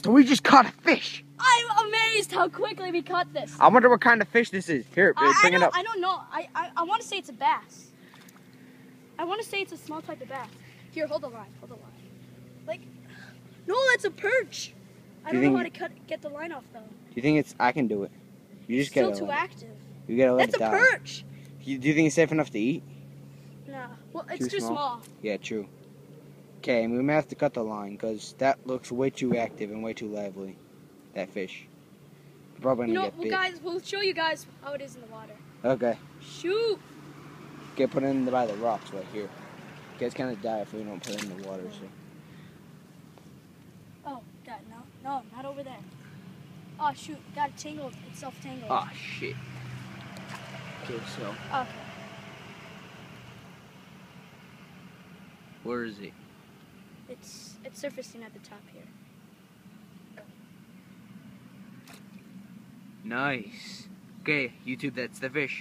So we just caught a fish. I'm amazed how quickly we caught this. I wonder what kind of fish this is. Here, bring it up. I don't know. I want to say it's a bass. I want to say it's a small type of bass. Here, hold the line. Hold the line. Like, no, that's a perch. I don't know how to get the line off though. Do you think it's? I can do it. You just Still too active. You gotta let it die. That's a perch. Do you think it's safe enough to eat? Nah. Well, it's too small. Yeah, true. Okay, we may have to cut the line because that looks way too active and way too lively. That fish. We're probably gonna get bit. Guys, we'll show you guys how it is in the water. Okay. Shoot. Okay, put it in by the rocks right here. Okay, it's gonna die if we don't put it in the water. So. Oh, God, no, not over there. Oh shoot, got it tangled. It's self-tangled. Oh shit. Okay, so. Okay. Where is it? It's surfacing at the top here. Nice. Okay, YouTube, that's the fish.